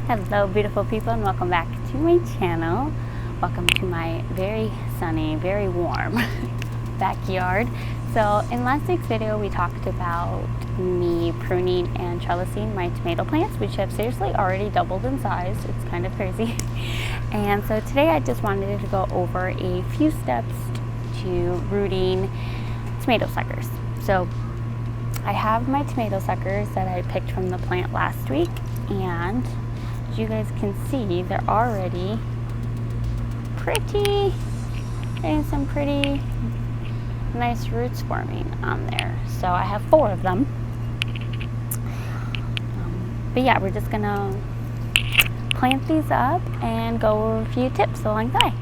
Hello beautiful people, and welcome back to my channel. Welcome to my very sunny, very warm backyard. So in last week's video we talked about me pruning and trellising my tomato plants, which have seriously already doubled in size. It's kind of crazy. And so today I just wanted to go over a few steps to rooting tomato suckers. So I have my tomato suckers that I picked from the plant last week, and as you guys can see, they're already getting some pretty nice roots forming on there. So I have 4 of them. But yeah, we're just gonna plant these up and go over a few tips along the way.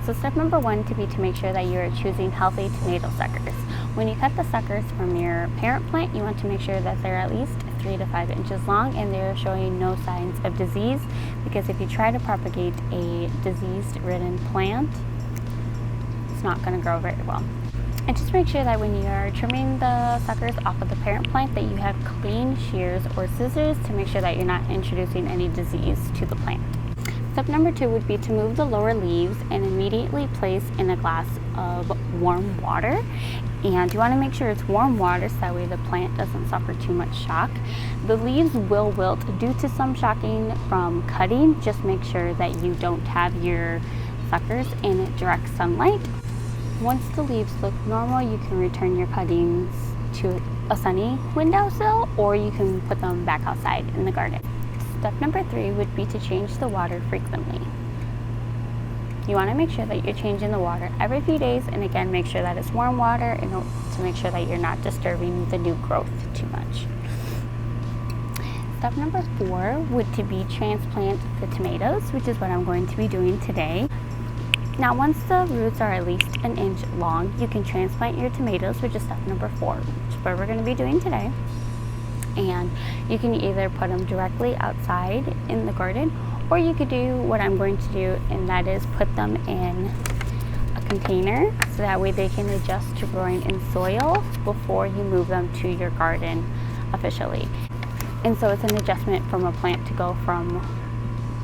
So step number 1 to make sure that you are choosing healthy tomato suckers. When you cut the suckers from your parent plant, you want to make sure that they're at least 3 to 5 inches long and they're showing no signs of disease, because if you try to propagate a disease-ridden plant, it's not going to grow very well. And just make sure that when you are trimming the suckers off of the parent plant that you have clean shears or scissors to make sure that you're not introducing any disease to the plant. Step number 2 would be to move the lower leaves and immediately place in a glass of warm water. And you want to make sure it's warm water so that way the plant doesn't suffer too much shock. The leaves will wilt due to some shocking from cutting. Just make sure that you don't have your suckers in direct sunlight. Once the leaves look normal, you can return your cuttings to a sunny windowsill, or you can put them back outside in the garden. Step number 3 would be to change the water frequently. You want to make sure that you're changing the water every few days, and again, make sure that it's warm water to make sure that you're not disturbing the new growth too much. Step number 4 would be transplant the tomatoes, which is what I'm going to be doing today. Now, once the roots are at least 1 inch long, you can transplant your tomatoes, which is step number 4, which is what we're going to be doing today. And you can either put them directly outside in the garden, or you could do what I'm going to do, and that is put them in a container so that way they can adjust to growing in soil before you move them to your garden officially. And so it's an adjustment from a plant to go from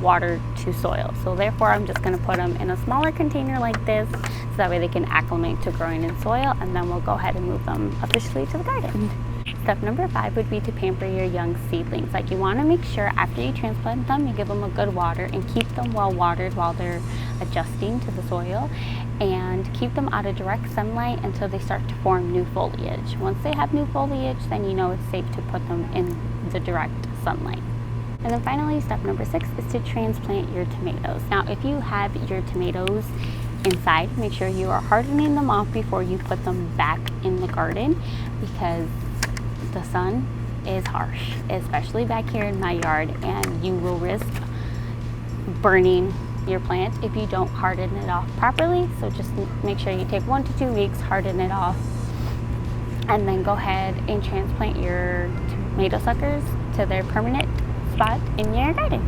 water to soil. So therefore I'm just going to put them in a smaller container like this so that way they can acclimate to growing in soil, and then we'll go ahead and move them officially to the garden. Step number 5 would be to pamper your young seedlings. Like, you want to make sure after you transplant them, you give them a good water and keep them well watered while they're adjusting to the soil, and keep them out of direct sunlight until they start to form new foliage. Once they have new foliage, then you know it's safe to put them in the direct sunlight. And then finally, step number 6 is to transplant your tomatoes. Now, if you have your tomatoes inside, make sure you are hardening them off before you put them back in the garden, because the sun is harsh, especially back here in my yard, and you will risk burning your plant if you don't harden it off properly. So just make sure you take 1 to 2 weeks, harden it off, and then go ahead and transplant your tomato suckers to their permanent spot in your garden.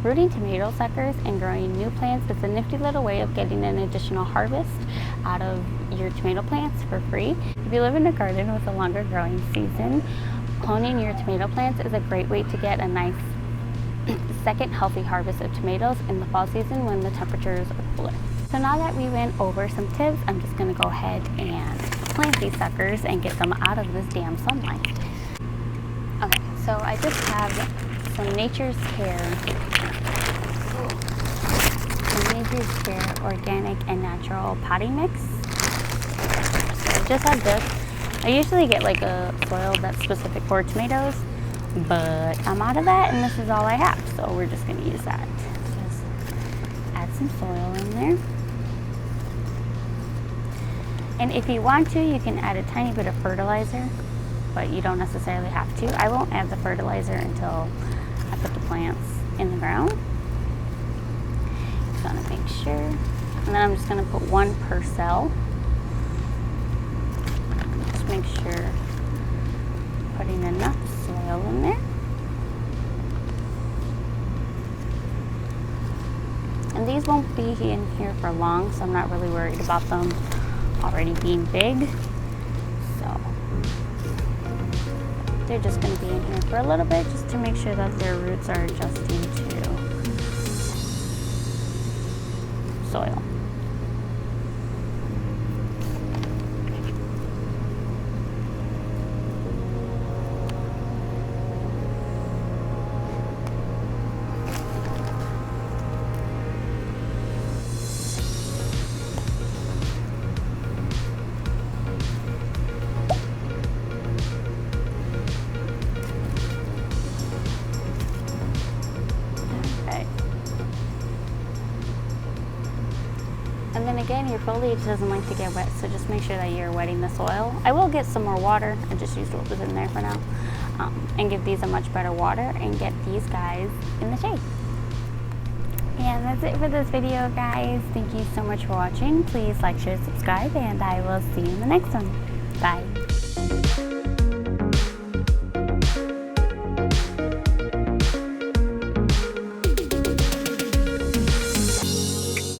Rooting tomato suckers and growing new plants is a nifty little way of getting an additional harvest out of your tomato plants for free. If you live in a garden with a longer growing season, cloning your tomato plants is a great way to get a nice second healthy harvest of tomatoes in the fall season when the temperatures are cooler. So now that we went over some tips, I'm just going to go ahead and plant these suckers and get them out of this damn sunlight. Okay, so I just have some Nature's Care organic and natural potting mix. So I just have this. I usually get like a soil that's specific for tomatoes, but I'm out of that and this is all I have, so we're just going to use that. Just add some soil in there. And if you want to, you can add a tiny bit of fertilizer, but you don't necessarily have to. I won't add the fertilizer until I put the plants in the ground. Just want to make sure. And then I'm just going to put 1 per cell. Just make sure putting enough soil in there. And these won't be in here for long, so I'm not really worried about them already being big. So they're just going to be in here for a little bit just to make sure that their roots are adjusting to soil. And then again, your foliage doesn't like to get wet, so just make sure that you're wetting the soil. I will get some more water. I just used what was in there for now. And give these a much better water and get these guys in the shade. And that's it for this video, guys. Thank you so much for watching. Please like, share, subscribe, and I will see you in the next one. Bye.